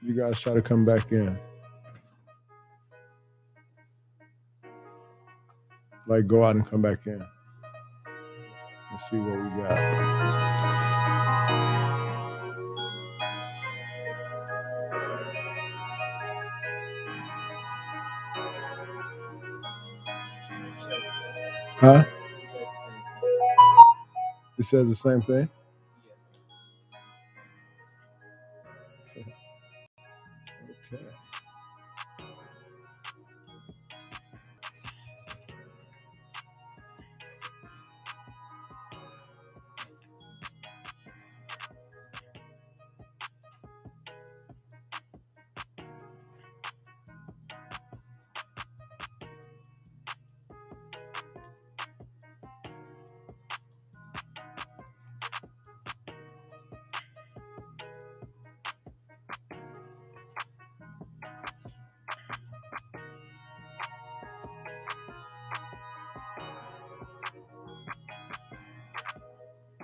You guys try to come back in. Like, go out and come back in. Let's see what we got. Huh? It says the same thing? Okay.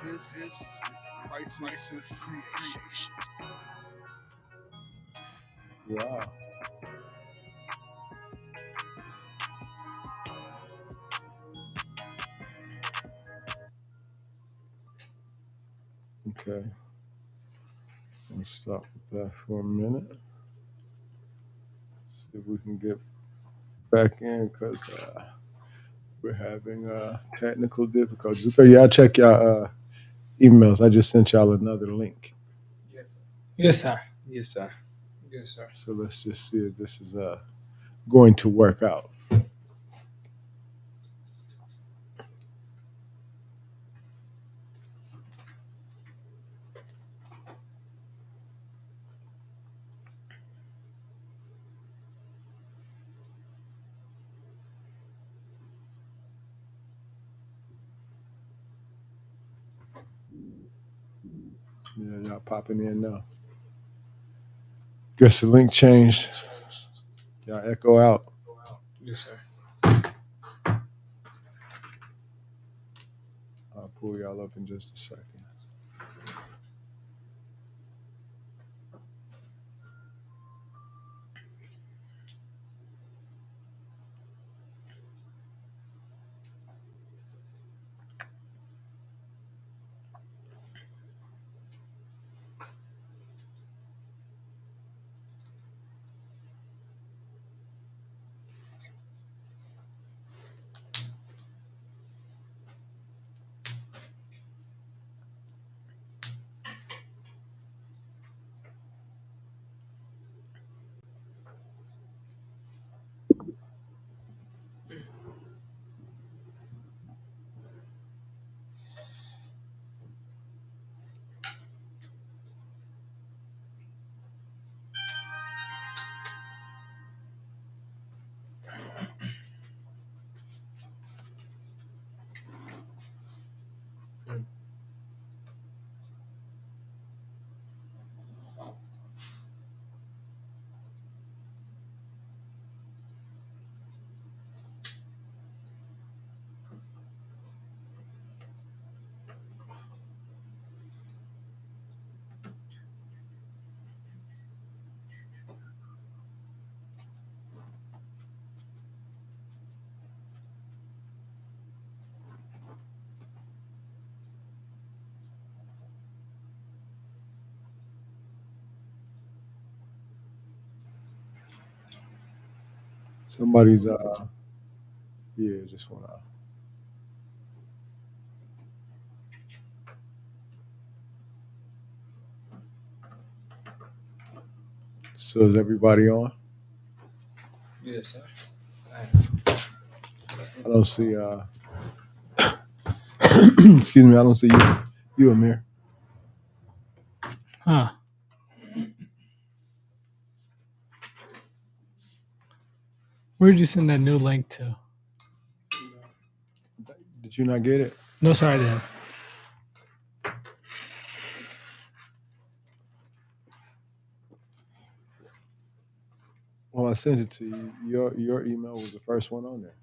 This is crisis creation. Wow. Okay. Let's stop with that for a minute. See if we can get back in because we're having technical difficulties. Okay, y'all check y'all emails. I just sent y'all another link. Yes, sir. Yes, sir. Yes, sir. So let's just see if this is going to work out. Yeah, y'all popping in now. Guess the link changed. Y'all echo out. Yes, sir. I'll pull y'all up in just a second. Somebody's yeah, just wanna. So is everybody on? Yes, sir. I don't see excuse me, I don't see you Amir. Huh. Where did you send that new link to? Did you not get it? No, sorry, I didn't. Well, I sent it to you. Your email was the first one on there.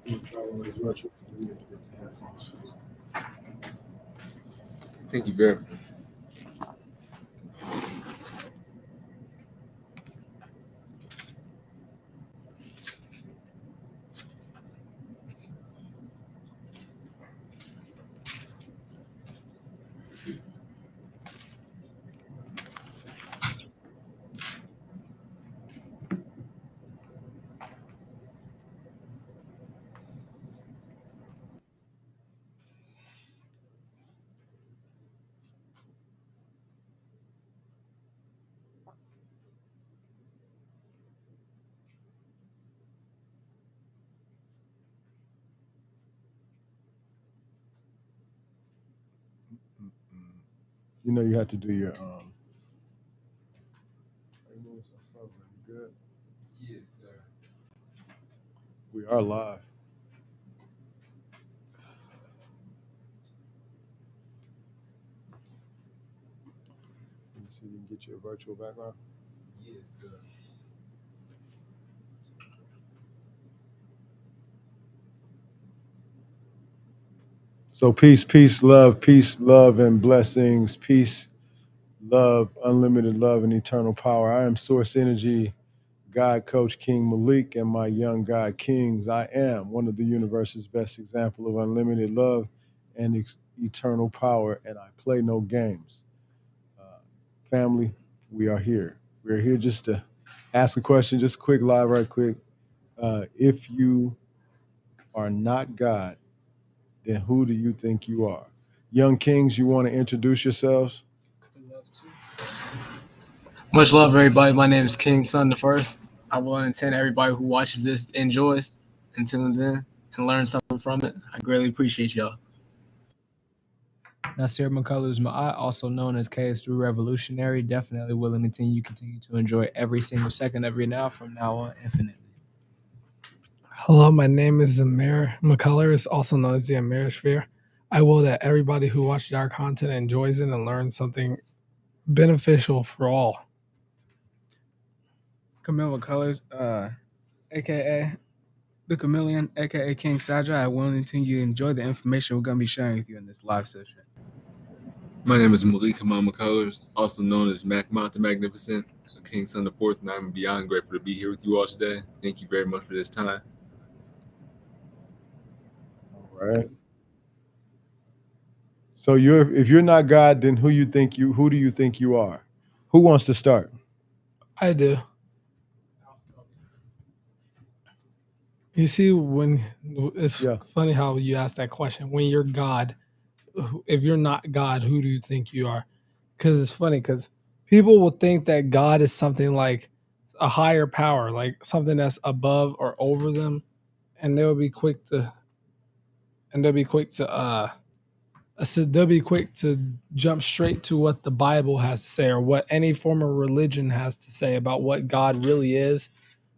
Thank you very much. You know, you have to do your Good. Yes, sir. We are live. Let me see if you can get your virtual background. Yes, sir. So peace, love, and blessings. Peace, love, unlimited love, and eternal power. I am Source Energy, God Coach King Malik, and my young God Kings. I am one of the universe's best example of unlimited love and eternal power, and I play no games. Family, we are here. We're here just to ask a question, just quick, live, right quick. If you are not God, then who do you think you are? Young Kings, you want to introduce yourselves? Much love, everybody. My name is King Son the First. I will intend everybody who watches this enjoys and tunes in and learns something from it. I greatly appreciate y'all. Nasir McCullers Ma'at, also known as KS3 Revolutionary, definitely will continue to enjoy every single second of your now from now on infinitely. Hello, my name is Zamir McCullers, also known as the Amir Sphere. I will that everybody who watches our content enjoys it and learns something beneficial for all. Camilla Colors, aka the Chameleon, aka King Sadra. I will continue to enjoy the information we're going to be sharing with you in this live session. My name is Malik Hamama Colors, also known as Mac Mount the Magnificent, King Son the Fourth, and I'm beyond grateful to be here with you all today. Thank you very much for this time. All right. So if you're not God, then who do you think you are? Who wants to start? I do. You see, when it's funny how you ask that question. When you're God, if you're not God, who do you think you are? Because it's funny because people will think that God is something like a higher power, like something that's above or over them, and they'll be quick to so they'll be quick to jump straight to what the Bible has to say or what any form of religion has to say about what God really is.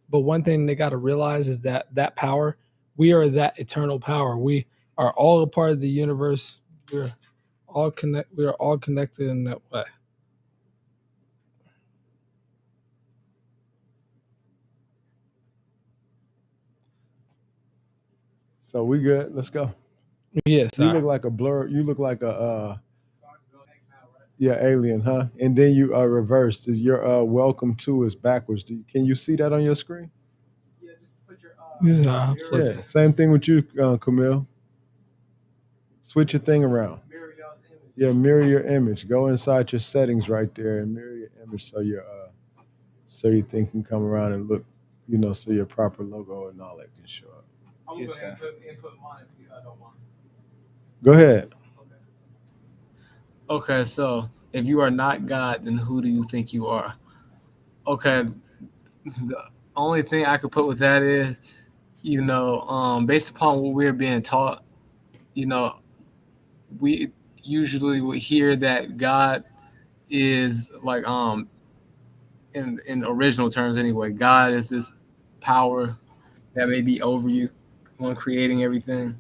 But one thing they got to realize is that power, we are that eternal power. We are all a part of the universe. We're all connect. We are all connected in that way. So we good. Let's go. Yes, You look like a blur. You look like a alien, huh? And then you are reversed. Your welcome to is backwards. Can you see that on your screen? Yeah. Same thing with you, Camille. Switch your thing around. Yeah, mirror your image. Go inside your settings right there and mirror your image so your thing can come around and look, so your proper logo and all that can show up. Yes, sir. Go ahead. Okay, so if you are not God, then who do you think you are? Okay, the only thing I could put with that is, based upon what we're being taught, we usually would hear that God is like in original terms anyway, God is this power that may be over you on creating everything.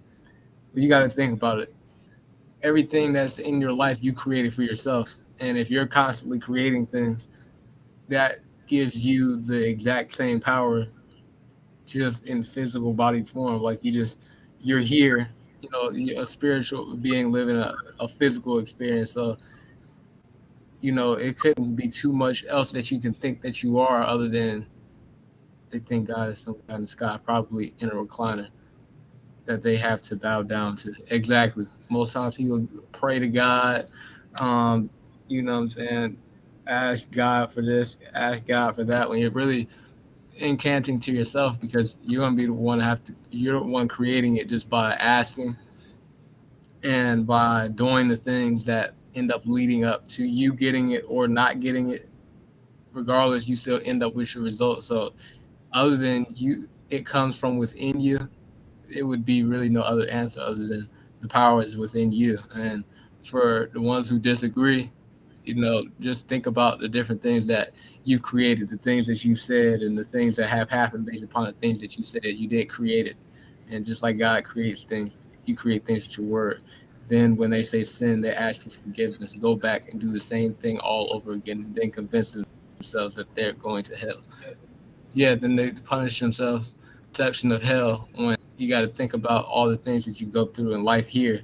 But you got to think about it. Everything that's in your life you created for yourself. And if you're constantly creating things, that gives you the exact same power just in physical body form. Like you're here. You're a spiritual being living a physical experience. So it couldn't be too much else that you can think that you are, other than they think God is some guy in the sky, probably in a recliner, that they have to bow down to. Exactly. Most times people pray to God, you know what I'm saying, ask God for this, ask God for that, when you're really incanting to yourself, because you're gonna be the one you're the one creating it just by asking and by doing the things that end up leading up to you getting it or not getting it. Regardless, you still end up with your result. So other than you, it comes from within you. It would be really no other answer other than the power is within you. And for the ones who disagree, just think about the different things that you created, the things that you said, and the things that have happened based upon the things that you said. You did create it. And just like God creates things, you create things with your word. Then when they say sin, they ask for forgiveness. Go back and do the same thing all over again, and then convince themselves that they're going to hell. Yeah, then they punish themselves. Perception of hell, when you got to think about all the things that you go through in life here.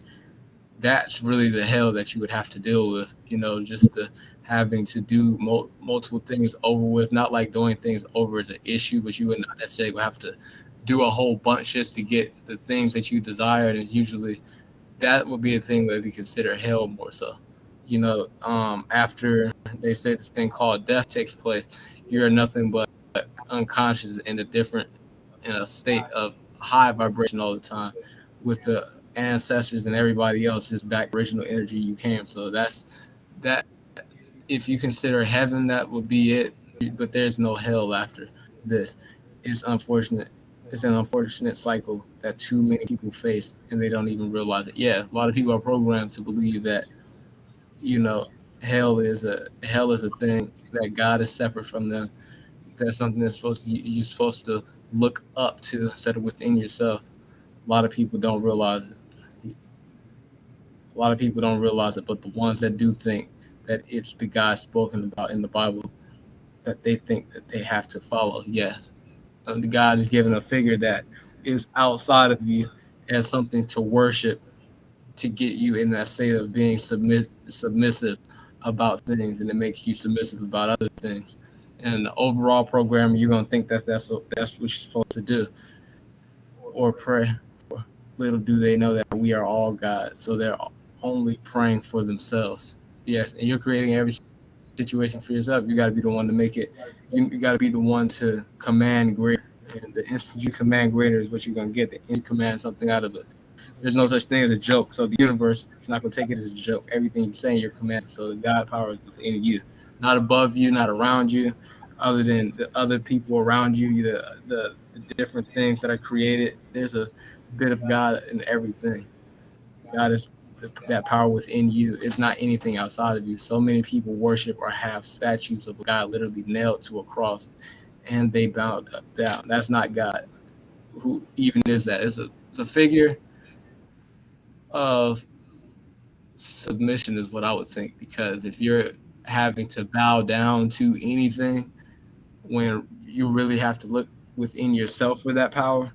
That's really the hell that you would have to deal with. Just the having to do multiple things over with. Not like doing things over is an issue, but you would not necessarily have to do a whole bunch just to get the things that you desire. And it's usually that would be a thing that we consider hell more so. After they say this thing called death takes place, you're nothing but unconscious in a state of high vibration all the time, with the ancestors and everybody else just back original energy you came. So that's that. If you consider heaven, that would be it. But there's no hell after this. It's unfortunate. It's an unfortunate cycle that too many people face, and they don't even realize it. Yeah, a lot of people are programmed to believe that you know hell is a thing, that God is separate from them. That's something that's you're supposed to look up to instead of within yourself. A lot of people don't realize it. A lot of people don't realize it, but the ones that do think that it's the God spoken about in the Bible that they think that they have to follow. Yes, the God is given a figure that is outside of you as something to worship, to get you in that state of being submissive about things, and it makes you submissive about other things. And the overall program, you're gonna think that that's what you're supposed to do, or pray. Little do they know that we are all God, so they're only praying for themselves. Yes, and you're creating every situation for yourself. You got to be the one to make it. You got to be the one to command greater. And the instant you command greater is what you're gonna get. The instant you command something out of it. There's no such thing as a joke. So the universe is not gonna take it as a joke. Everything you're saying, you're commanding. So the God power is within you, not above you, not around you, other than the other people around you, the different things that are created. There's a bit of God in everything. God is that power within you. It's not anything outside of you. So many people worship or have statues of God literally nailed to a cross, and they bow down. That's not God. Who even is that? It's a figure of submission, is what I would think. Because if you're having to bow down to anything, when you really have to look within yourself for that power,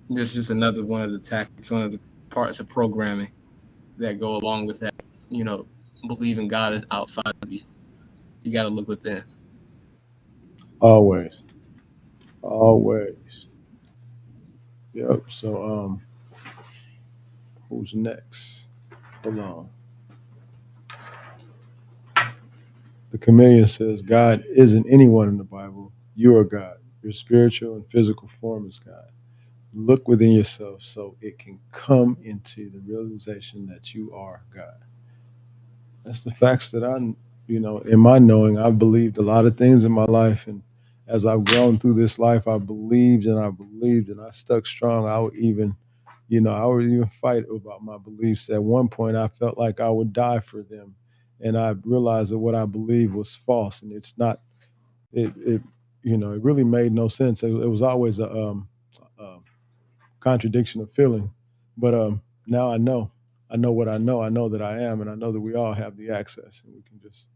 this is just another one of the tactics, one of the parts of programming that go along with that. You know, believing God is outside of you. You got to look within. Always. Always. Yep. So who's next? Hold on. The chameleon says God isn't anyone in the Bible. You are God. Your spiritual and physical form is God. Look within yourself so it can come into the realization that you are God. That's the facts that in my knowing, I've believed a lot of things in my life. And as I've grown through this life, I believed and I believed and I stuck strong. I would even fight about my beliefs. At one point, I felt like I would die for them. And I realized that what I believed was false. And it's not, it really made no sense. It was always a contradiction of feeling. But now I know. I know what I know. I know that I am, and I know that we all have the access, and we can just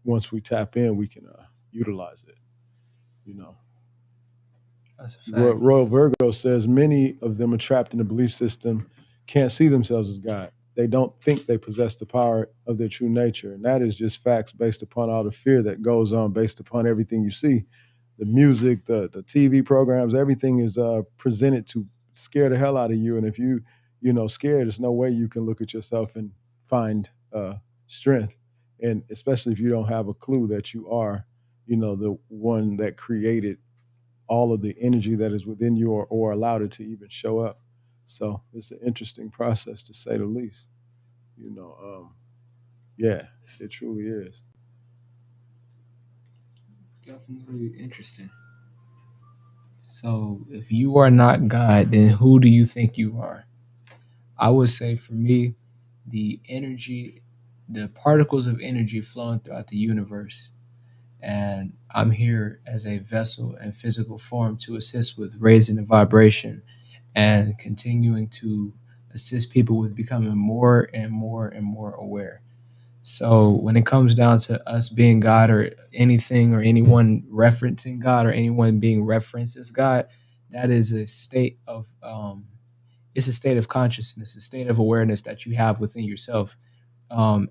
once we tap in, we can utilize it. You know. That's a fact. Royal Virgo says many of them are trapped in a belief system, can't see themselves as God. They don't think they possess the power of their true nature. And that is just facts based upon all the fear that goes on, based upon everything you see. The music, the TV programs, everything is presented to scare the hell out of you. And if scared, there's no way you can look at yourself and find strength. And especially if you don't have a clue that you are, the one that created all of the energy that is within you, or allowed it to even show up. So it's an interesting process, to say the least. Yeah, it truly is. Definitely interesting. So, if you are not God, then who do you think you are? I would say for me, the energy, the particles of energy flowing throughout the universe. And I'm here as a vessel and physical form to assist with raising the vibration and continuing to assist people with becoming more and more and more aware. So when it comes down to us being God, or anything or anyone referencing God, or anyone being referenced as God, that is a state of it's a state of consciousness, a state of awareness that you have within yourself.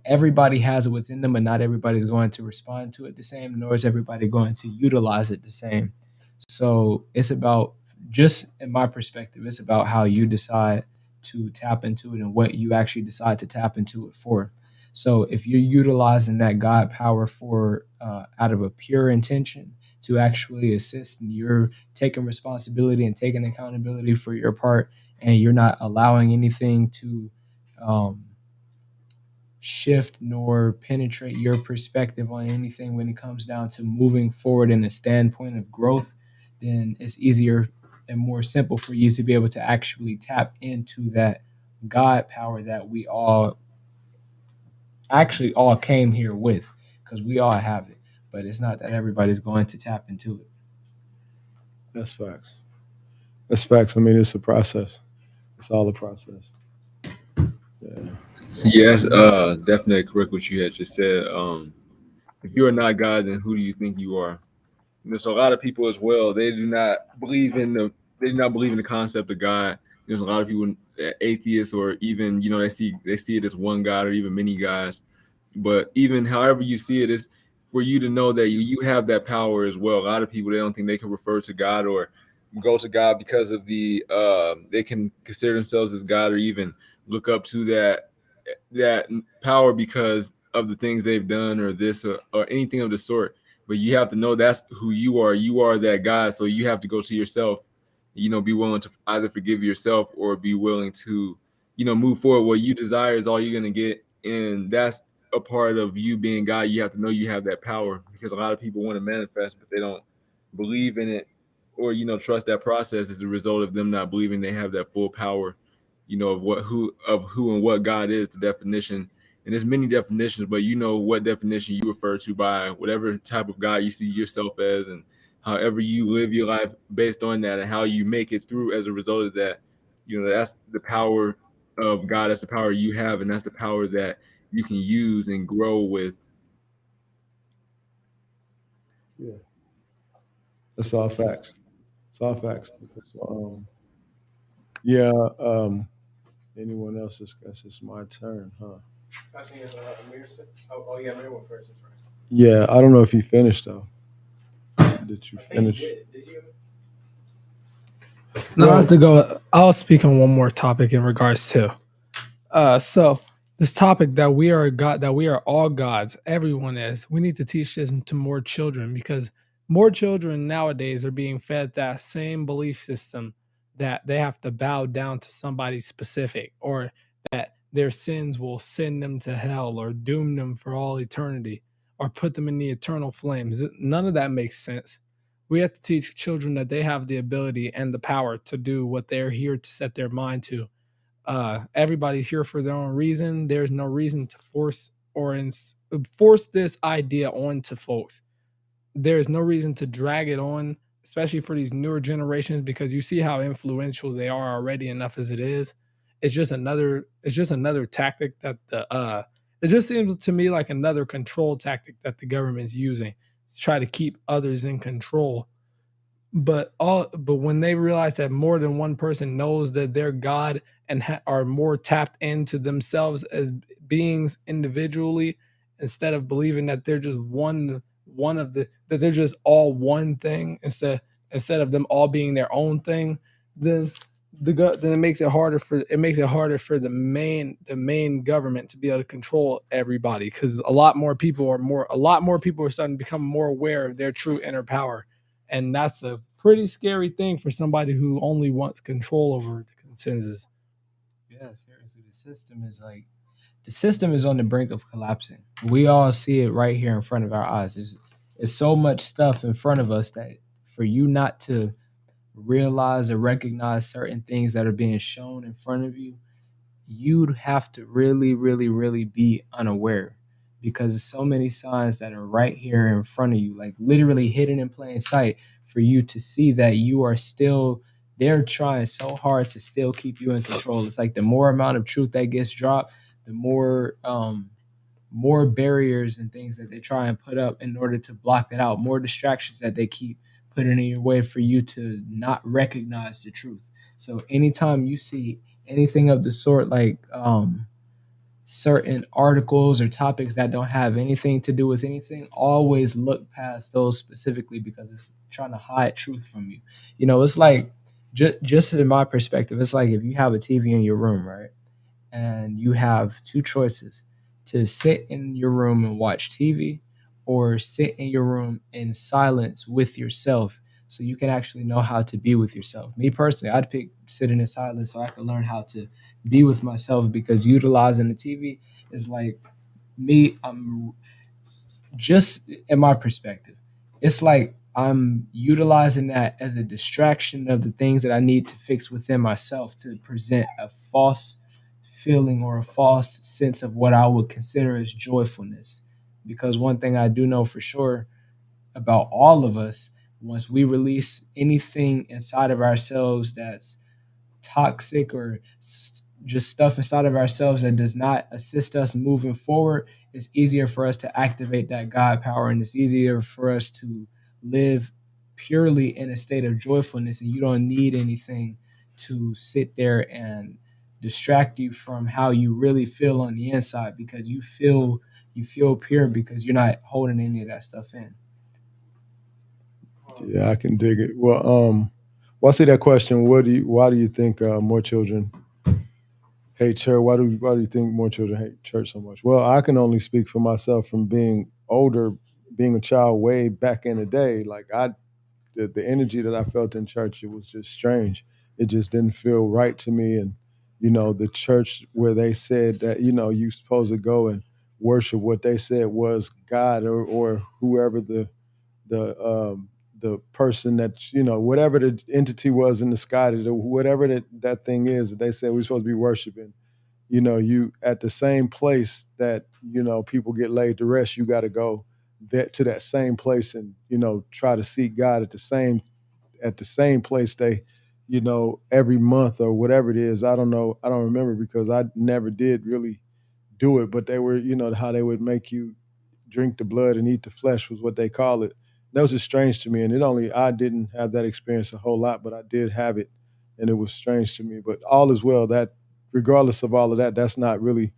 Everybody has it within them, but not everybody's going to respond to it the same, nor is everybody going to utilize it the same. So it's about, just in my perspective, it's about how you decide to tap into it and what you actually decide to tap into it for. So if you're utilizing that God power for out of a pure intention to actually assist, and you're taking responsibility and taking accountability for your part, and you're not allowing anything to shift nor penetrate your perspective on anything when it comes down to moving forward in a standpoint of growth, then it's easier and more simple for you to be able to actually tap into that God power that we all actually all came here with, because we all have it. But it's not that everybody's going to tap into it. That's facts. That's facts. I mean, it's a process. It's all a process. Yeah. Yes, definitely correct what you had just said. If you are not God, then who do you think you are? So a lot of people as well, they do not believe in the concept of God. There's a lot of people, atheists, or even they see it as one God or even many gods. But even however you see it, is for you to know that you have that power as well. A lot of people, they don't think they can refer to God or go to God because of they can consider themselves as God, or even look up to that power because of the things they've done, or this, or anything of the sort. But you have to know that's who you are. You are that God. So you have to go to yourself, be willing to either forgive yourself or be willing to, move forward. What you desire is all you're going to get. And that's a part of you being God. You have to know you have that power, because a lot of people want to manifest, but they don't believe in it, or, trust that process as a result of them not believing they have that full power, of who and what God is, the definition. And there's many definitions, but what definition you refer to by whatever type of God you see yourself as, and however you live your life based on that, and how you make it through as a result of that. That's the power of God. That's the power you have, and that's the power that you can use and grow with. Yeah. That's all facts. It's all facts. Yeah. Anyone else? Guess it's my turn, huh? I think it's Amir. Oh, yeah, Amir went first. Right. Yeah. I don't know if you finished though. Did you finish? Did you? No, I Well, have to go. I'll speak on one more topic in regards to. So this topic that we are God, that we are all gods, everyone is. We need to teach this to more children, because more children nowadays are being fed that same belief system that they have to bow down to somebody specific, or that their sins will send them to hell or doom them for all eternity or put them in the eternal flames. None of that makes sense. We have to teach children that they have the ability and the power to do what they're here to set their mind to. Everybody's here for their own reason. There's no reason to force this idea onto folks. There's no reason to drag it on, especially for these newer generations, because you see how influential they are already enough as it is. It's just another tactic that it just seems to me like another control tactic that the government's using to try to keep others in control. But when they realize that more than one person knows that they're God and are more tapped into themselves as beings individually, instead of believing that they're just one of the that they're just all one thing, instead of them all being their own thing, then then it makes it harder for the main government to be able to control everybody, because a lot more people are starting to become more aware of their true inner power. And that's a pretty scary thing for somebody who only wants control over the consensus. Yeah, seriously, the system is on the brink of collapsing. We all see it right here in front of our eyes. There's so much stuff in front of us that for you not to realize or recognize certain things that are being shown in front of you, you'd have to really, really, really be unaware, because there's so many signs that are right here in front of you, like literally hidden in plain sight, for you to see that you are still, they're trying so hard to still keep you in control. It's like the more amount of truth that gets dropped, the more barriers and things that they try and put up in order to block that out, more distractions that they keep putting in your way for you to not recognize the truth. So anytime you see anything of the sort, like certain articles or topics that don't have anything to do with anything, always look past those specifically, because it's trying to hide truth from you. You know, it's like, just in my perspective, it's like if you have a TV in your room, right? And you have two choices: to sit in your room and watch TV, or sit in your room in silence with yourself, so you can actually know how to be with yourself. Me personally, I'd pick sitting in silence so I can learn how to be with myself, because utilizing the TV is like me. I'm just in my perspective, it's like I'm utilizing that as a distraction of the things that I need to fix within myself, to present a false feeling or a false sense of what I would consider as joyfulness. Because one thing I do know for sure about all of us, once we release anything inside of ourselves that's toxic, or just stuff inside of ourselves that does not assist us moving forward, it's easier for us to activate that God power, and it's easier for us to live purely in a state of joyfulness. And you don't need anything to sit there and distract you from how you really feel on the inside, because you feel pure, because you're not holding any of that stuff in. Yeah, I can dig it. Well, I see that question. Why do you think more children hate church? Why do you think more children hate church so much? Well, I can only speak for myself from being older, being a child way back in the day. Like the energy that I felt in church, it was just strange. It just didn't feel right to me. And the church where they said that you supposed to go and worship what they said was God, or whoever the person that whatever the entity was in the sky, whatever that thing is that they said we're supposed to be worshiping. You at the same place that people get laid to rest, you got to go to that same place and try to seek God at the same place they every month or whatever it is. I don't know, I don't remember, because I never did really do it, but they were how they would make you drink the blood and eat the flesh was what they call it. That was just strange to me, and I didn't have that experience a whole lot, but I did have it, and it was strange to me. But all is well. That regardless of all of that, that's not really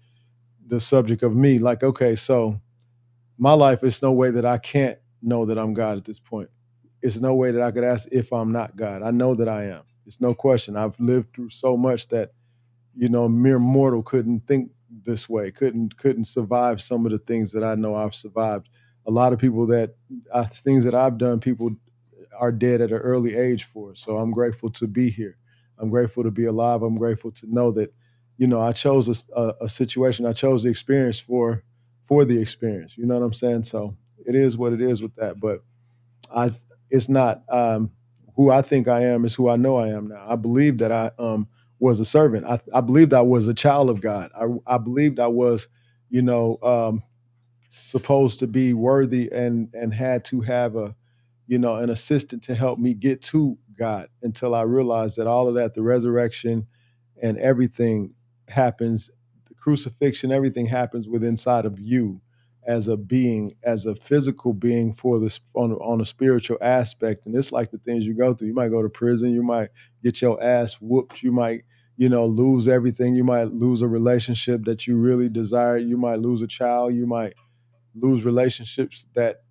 the subject of me. Like, okay, so my life, is no way that I can't know that I'm God at this point. It's no way that I could ask if I'm not God. I know that I am. It's no question. I've lived through so much that mere mortal couldn't think this way, couldn't survive some of the things that I know I've survived. A lot of people things that I've done, people are dead at an early age for. So I'm grateful to be here. I'm grateful to be alive. I'm grateful to know that, I chose a situation. I chose the experience for the experience. You know what I'm saying? So it is what it is with that. But I, it's not who I think I am. Is who I know I am now. I believe that I was a servant. I believed I was a child of God. I believed I was, you know, um, supposed to be worthy and had to have an assistant to help me get to God, until I realized that all of that, the resurrection and everything happens, the crucifixion, everything happens within inside of you as a being, as a physical being for this on a spiritual aspect. And it's like the things you go through. You might go to prison, you might get your ass whooped, you might, lose everything. You might lose a relationship that you really desire. You might lose a child. You might lose relationships that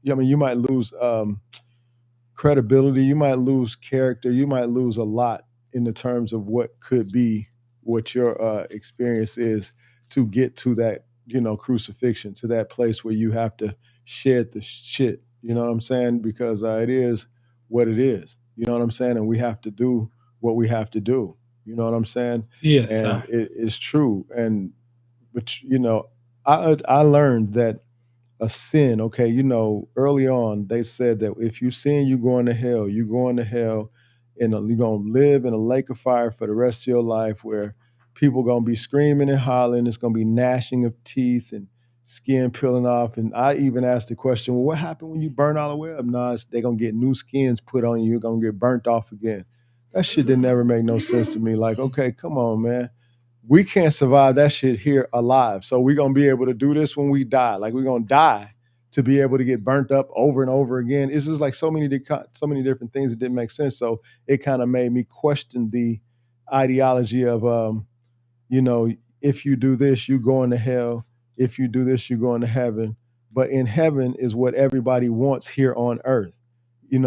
you might lose credibility. You might lose character. You might lose a lot in the terms of what could be what your experience is to get to that, crucifixion, to that place where you have to shed the shit. You know what I'm saying? Because it is what it is. You know what I'm saying? And we have to do what we have to do. You know what I'm saying? Yes, And sir. it is true. But I learned that a sin, okay, early on they said that if you sin, you're going to hell. You're going to hell, and you're going to live in a lake of fire for the rest of your life, where people going to be screaming and hollering. It's going to be gnashing of teeth and skin peeling off. And I even asked the question, well, what happened when you burn all the way up? No, they're going to get new skins put on you. You're going to get burnt off again. That shit didn't ever make no sense to me. Like, okay, come on, man, we can't survive that shit here alive. So we're gonna be able to do this when we die. Like, we're gonna die to be able to get burnt up over and over again. It's just like so many different things that didn't make sense. So it kind of made me question the ideology of you know, if you do this, you go into hell. If you do this, you go into heaven. But in heaven is what everybody wants here on earth.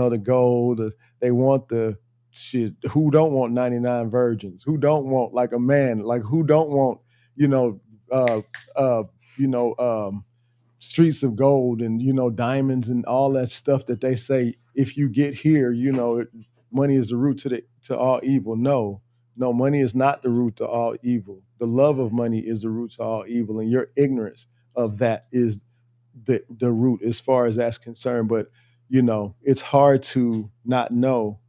The gold, they want the shit. Who don't want 99 virgins? Who don't want like a man? Like, who don't want, you know, uh uh, you know, streets of gold and, diamonds and all that stuff that they say if you get here, money is the root to all evil. No, money is not the root to all evil. The love of money is the root to all evil, and your ignorance of that is the root as far as that's concerned. But it's hard to not know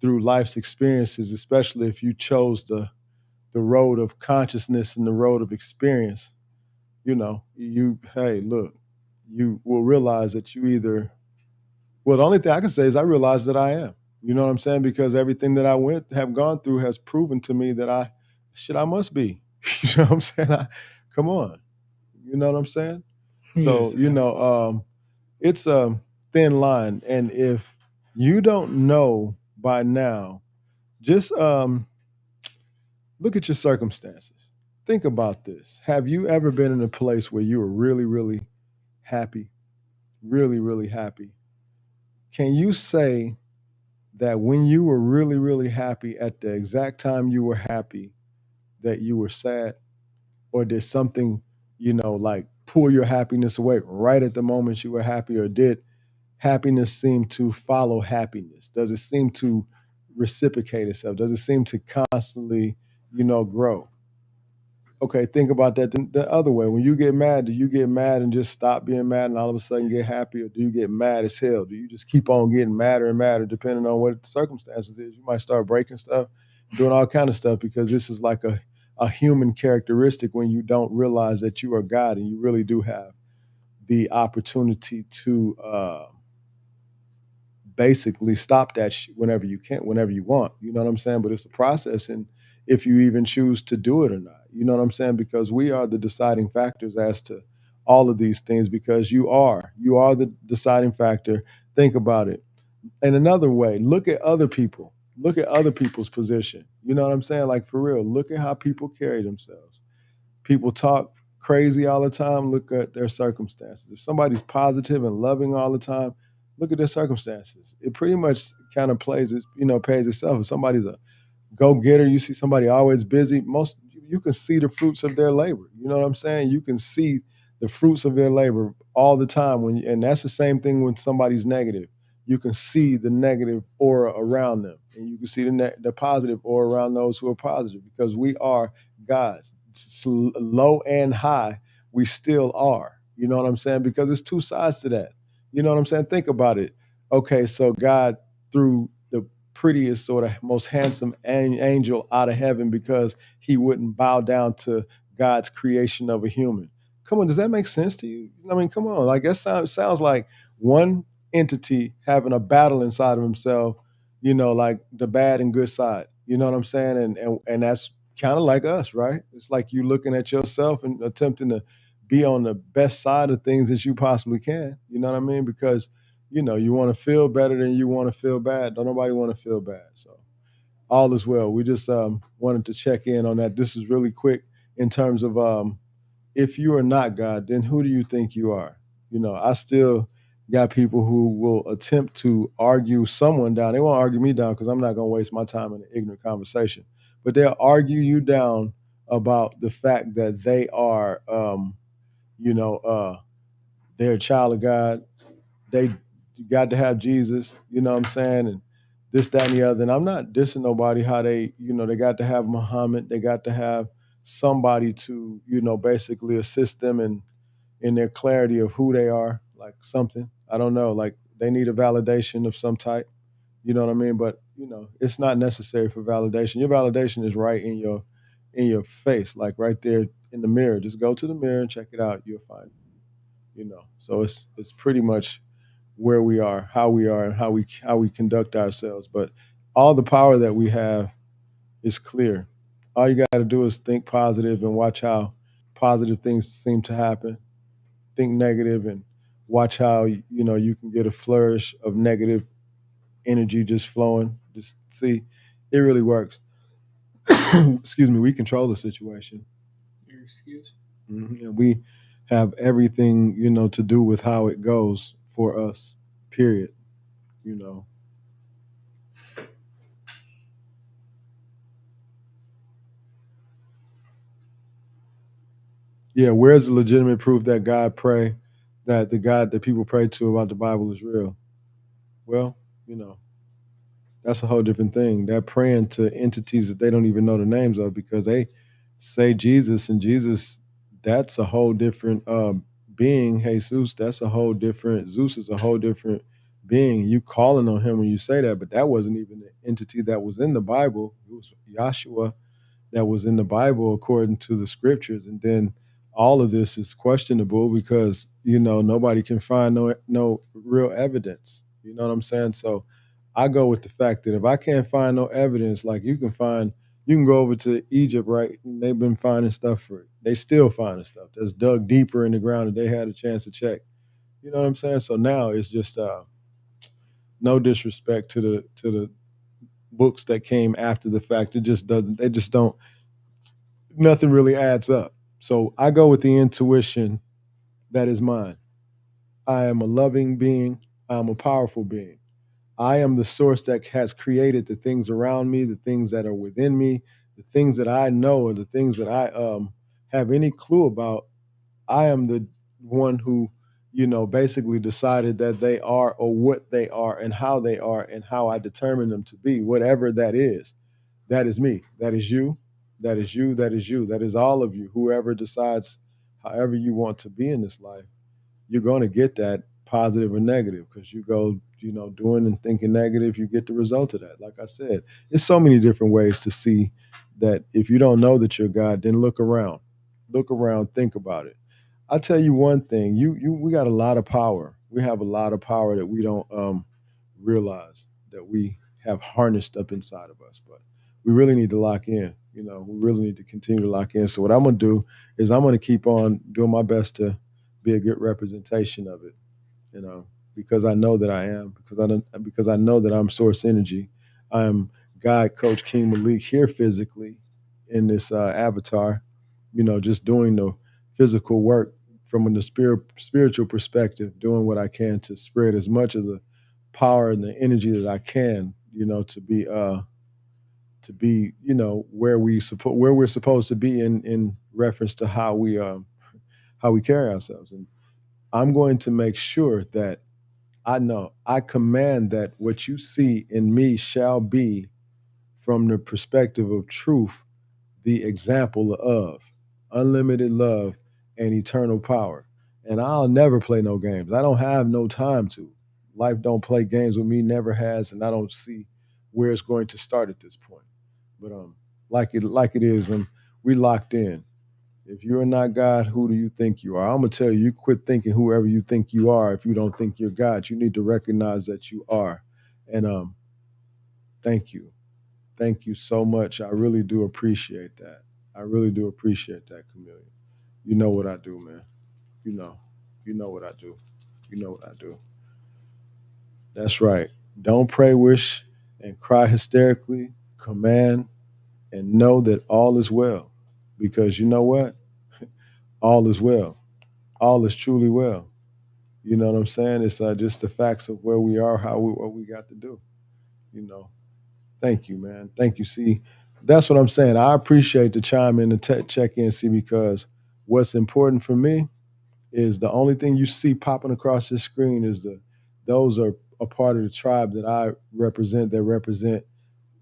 through life's experiences, especially if you chose the road of consciousness and the road of experience. Hey, look, you will realize that you either, well, the only thing I can say is I realize that I am. You know what I'm saying? Because everything that have gone through has proven to me that I must be. You know what I'm saying? Come on. You know what I'm saying? So, Yes, sir. it's a thin line. And if you don't know by now, just look at your circumstances. Think about this. Have you ever been in a place where you were really, really happy? Really, really happy? Can you say that when you were really, really happy at the exact time you were happy, that you were sad? Or did something, like pull your happiness away right at the moment you were happy? Or did happiness seem to follow happiness? Does it seem to reciprocate itself? Does it seem to constantly, grow? Okay, think about that the other way. When you get mad, do you get mad and just stop being mad and all of a sudden get happy? Or do you get mad as hell? Do you just keep on getting madder and madder depending on what the circumstances is? You might start breaking stuff, doing all kind of stuff, because this is like a human characteristic when you don't realize that you are God and you really do have the opportunity to basically stop that whenever you can, whenever you want. You know what I'm saying? But it's a process, and if you even choose to do it or not. You know what I'm saying? Because we are the deciding factors as to all of these things. Because you are the deciding factor. Think about it. In another way, look at other people. Look at other people's position. You know what I'm saying? Like, for real. Look at how people carry themselves. People talk crazy all the time. Look at their circumstances. If somebody's positive and loving all the time, look at their circumstances. It pretty much kind of pays itself. If somebody's a go getter, you see somebody always busy, most you can see the fruits of their labor. You know what I'm saying? You can see the fruits of their labor all the time and that's the same thing when somebody's negative. You can see the negative aura around them, and you can see the positive aura around those who are positive, because we are God's. Low and high, we still are. You know what I'm saying? Because it's two sides to that. You know what I'm saying? Think about it. Okay, so God threw the prettiest, sort of most handsome angel out of heaven because he wouldn't bow down to God's creation of a human. Come on, does that make sense to you? I mean, come on. Like, that sounds like one entity having a battle inside of himself, like the bad and good side. You know what I'm saying? And that's kind of like us, right? It's like you looking at yourself and attempting to be on the best side of things that you possibly can. You know what I mean? Because, you want to feel better than you want to feel bad. Don't nobody want to feel bad. So all is well. We just wanted to check in on that. This is really quick in terms of if you are not God, then who do you think you are? I still got people who will attempt to argue someone down. They won't argue me down because I'm not going to waste my time in an ignorant conversation. But they'll argue you down about the fact that they are, they're a child of God. They got to have Jesus, you know what I'm saying? And this, that, and the other. And I'm not dissing nobody how they, they got to have Muhammad. They got to have somebody to, basically assist them in their clarity of who they are, like something. I don't know, like they need a validation of some type. You know what I mean? But it's not necessary for validation. Your validation is right in your face, like right there in the mirror. Just go to the mirror and check it out. You'll find it. So it's pretty much where we are, and how we conduct ourselves. But all the power that we have is clear. All you got to do is think positive and watch how positive things seem to happen. Think negative and watch how you can get a flourish of negative energy just flowing. Just see, it really works. Excuse me. We control the situation. Your excuse? And we have everything to do with how it goes for us. Period. You know. Yeah, where's the legitimate proof that that the God that people pray to about the Bible is real? Well, that's a whole different thing. They're praying to entities that they don't even know the names of because they say Jesus, and Jesus, that's a whole different being. Jesus, that's a whole different. Zeus is a whole different being. You calling on him when you say that, but that wasn't even the entity that was in the Bible. It was Yahshua that was in the Bible according to the scriptures. And then all of this is questionable because, nobody can find no real evidence. You know what I'm saying? So I go with the fact that if I can't find no evidence, like you can go over to Egypt, right? And they've been finding stuff they still finding stuff that's dug deeper in the ground that they had a chance to check. You know what I'm saying? So now it's just no disrespect to the books that came after the fact. They just don't, nothing really adds up. So I go with the intuition that is mine. I am a loving being. I'm a powerful being. I am the source that has created the things around me, the things that are within me, the things that I know, or the things that I have any clue about. I am the one who, basically decided that they are or what they are and how I determine them to be, whatever that is. That is me. That is you. That is you. That is you. That is all of you. Whoever decides however you want to be in this life, you're going to get that positive or negative because you go, doing and thinking negative, you get the result of that. Like I said, there's so many different ways to see that if you don't know that you're God, then look around. Look around, think about it. I'll tell you one thing. We got a lot of power. We have a lot of power that we don't realize that we have harnessed up inside of us. But we really need to lock in. We really need to continue to lock in. So what I'm gonna do is I'm gonna keep on doing my best to be a good representation of it. Because I know that I am. Because I know that I'm source energy. I'm God, Coach King Malik here physically in this avatar. Just doing the physical work from the spiritual perspective, doing what I can to spread as much of the power and the energy that I can, to be, where we're supposed to be in reference to how we carry ourselves. And I'm going to make sure that I command that what you see in me shall be from the perspective of truth, the example of unlimited love and eternal power. And I'll never play no games. I don't have no time to. Life don't play games with me, never has, and I don't see where it's going to start at this point. But like it is, we locked in. If you're not God, who do you think you are? I'm gonna tell you, you quit thinking whoever you think you are. If you don't think you're God, you need to recognize that you are. And thank you. Thank you so much. I really do appreciate that. I really do appreciate that, Chameleon. You know what I do, man. You know, you know what I do. You know what I do. That's right. Don't pray, wish, and cry hysterically. Command and know that all is well. Because you know what? All is well. All is truly well. You know what I'm saying? It's just the facts of where we are, what we got to do. You know. Thank you, man. Thank you. See, that's what I'm saying. I appreciate the chime in and check in, see, because what's important for me is the only thing you see popping across your screen is those are a part of the tribe that I represent, that represent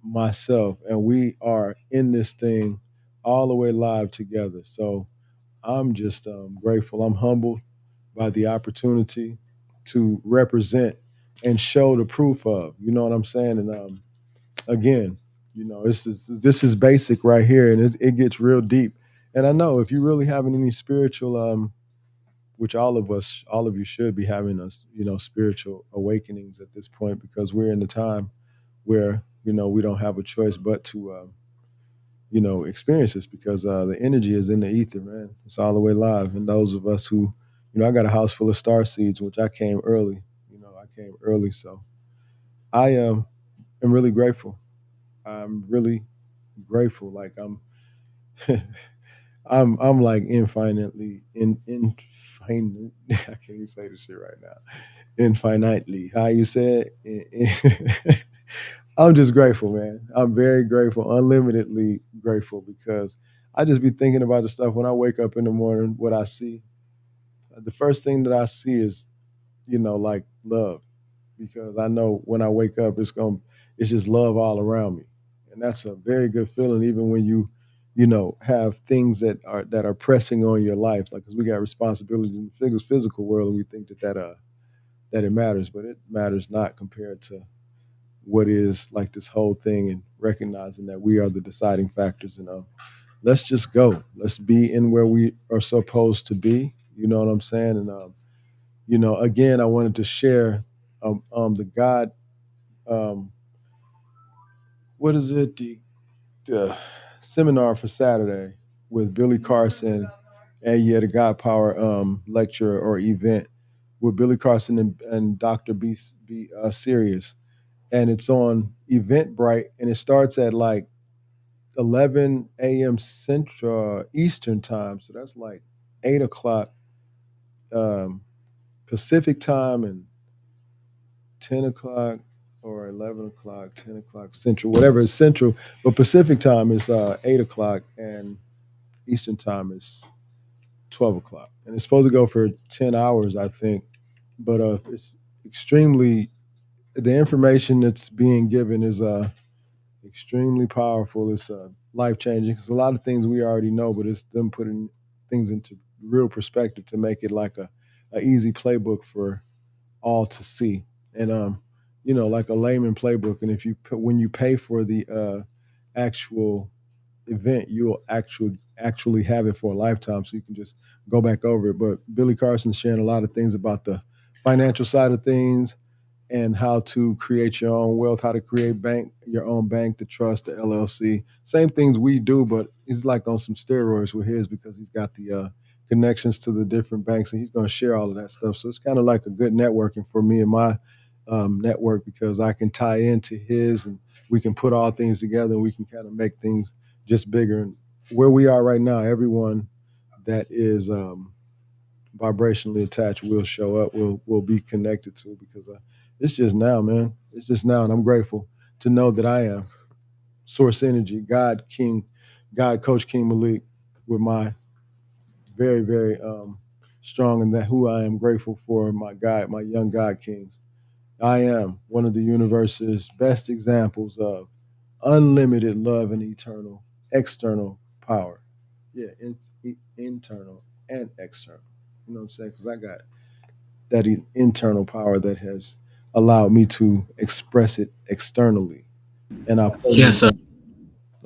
myself, and we are in this thing all the way live together. So I'm just grateful. I'm humbled by the opportunity to represent and show the proof of. You know what I'm saying? And again, this is basic right here, and it gets real deep. And I know if you really having any spiritual, which all of you should be having us, spiritual awakenings at this point, because we're in the time where we don't have a choice but to experience this, because the energy is in the ether, man. It's all the way live. And those of us who, I got a house full of star seeds, which I came early. I came early, so I am really grateful. I'm really grateful. Like I'm like infinitely infinite. I can't even say this shit right now. Infinitely. How you said? I'm just grateful, man. I'm very grateful, unlimitedly grateful, because I just be thinking about the stuff when I wake up in the morning. What I see, the first thing that I see is, like love, because I know when I wake up, it's just love all around me, and that's a very good feeling. Even when you have things that are pressing on your life, like, because we got responsibilities in the physical world, and we think that it matters, but it matters not compared to what is like this whole thing, and recognizing that we are the deciding factors. And let's just go. Let's be in where we are supposed to be. You know what I'm saying? And again, I wanted to share the God. Um, what is it? The seminar for Saturday with Billy Carson, and the God Power lecture or event with Billy Carson and Dr. B Sirius, and it's on Eventbrite, and it starts at like 11 a.m. Central Eastern time, so that's like 8 o'clock um, Pacific time, and 10 o'clock or 11 o'clock, 10 o'clock Central, whatever is Central. But Pacific time is 8 o'clock, and Eastern time is 12 o'clock. And it's supposed to go for 10 hours, I think. But it's extremely, the information that's being given is extremely powerful. It's life changing, because a lot of things we already know, but it's them putting things into real perspective to make it like a easy playbook for all to see. And like a layman playbook. And if when you pay for the actual event, you'll actually have it for a lifetime, so you can just go back over it. But Billy Carson's sharing a lot of things about the financial side of things, and how to create your own wealth, how to create your own bank, the trust, the LLC. Same things we do, but he's like on some steroids with his, because he's got the connections to the different banks, and he's going to share all of that stuff. So it's kind of like a good networking for me and my network, because I can tie into his, and we can put all things together, and we can kind of make things just bigger. And where we are right now, everyone that is vibrationally attached will show up, will be connected to, because it's just now, man. It's just now, and I'm grateful to know that I am Source Energy, God Coach King Malik, with my very, very strong, and that who I am grateful for, my young God Kings. I am one of the universe's best examples of unlimited love and eternal external power. Yeah, it's internal and external. You know what I'm saying? Because I got that internal power that has allowed me to express it externally. And Yes, sir.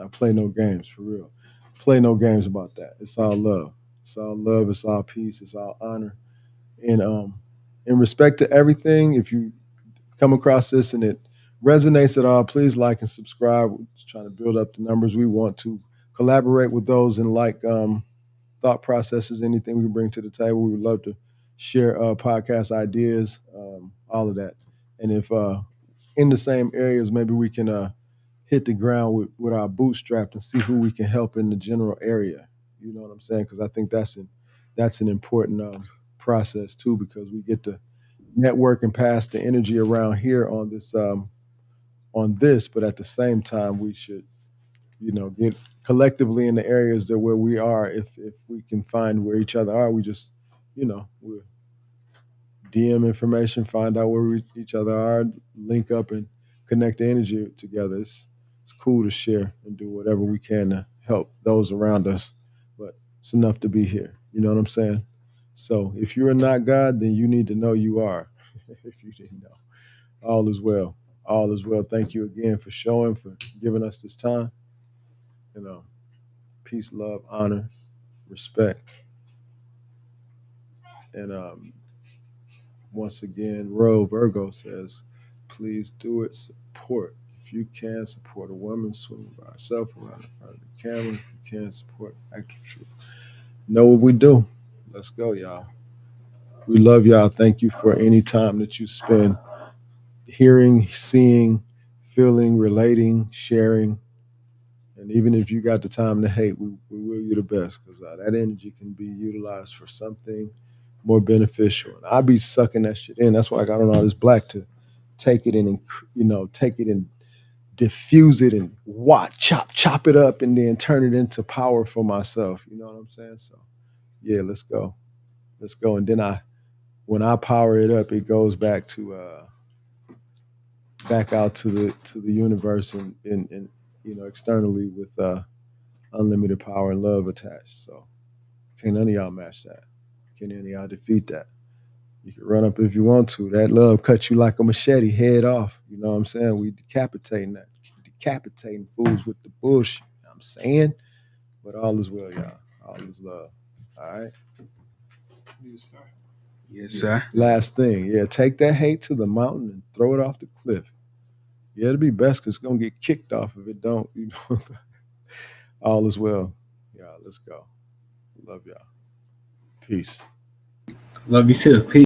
I play no games, for real. Play no games about that. It's all love. It's all love. It's all peace. It's all honor. And in respect to everything, if you come across this and it resonates at all, please like and subscribe. We're just trying to build up the numbers. We want to collaborate with those in thought processes, anything we can bring to the table. We would love to share podcast ideas, all of that. And if in the same areas, maybe we can hit the ground with our bootstrap and see who we can help in the general area. You know what I'm saying? Because I think that's an important process too, because we get to network and pass the energy around here on this, but at the same time, we should, get collectively in the areas that where we are. If we can find where each other are, we just, we DM information, find out where each other are, link up and connect the energy together. It's cool to share and do whatever we can to help those around us. But it's enough to be here. You know what I'm saying? So if you are not God, then you need to know you are. If you didn't know, all is well. All is well. Thank you again for giving us this time. Peace, love, honor, respect, and once again, Ro Virgo says, please do it. Support. If you can, support a woman swimming by herself around in front of the camera. If you can, support actual truth. Know what we do. Let's go, y'all. We love y'all. Thank you for any time that you spend hearing, seeing, feeling, relating, sharing. And even if you got the time to hate, we will you the best, because that energy can be utilized for something more beneficial. And I be sucking that shit in. That's why I got on all this black to take it in and take it and diffuse it and chop it up and then turn it into power for myself. You know what I'm saying? So yeah, let's go. And then when I power it up, it goes back out to the universe and externally with unlimited power and love attached. So can't none of y'all match that. Can't any of y'all defeat that. You can run up if you want to. That love cuts you like a machete, head off. You know what I'm saying? We decapitating fools with the bullshit. You know what I'm saying? But all is well, y'all. All is love. All right? Yes, sir. Yes, sir. Last thing. Yeah, take that hate to the mountain and throw it off the cliff. Yeah, it'll be best because it's going to get kicked off if it don't. All is well. Y'all, let's go. Love y'all. Peace. Love you too. Peace.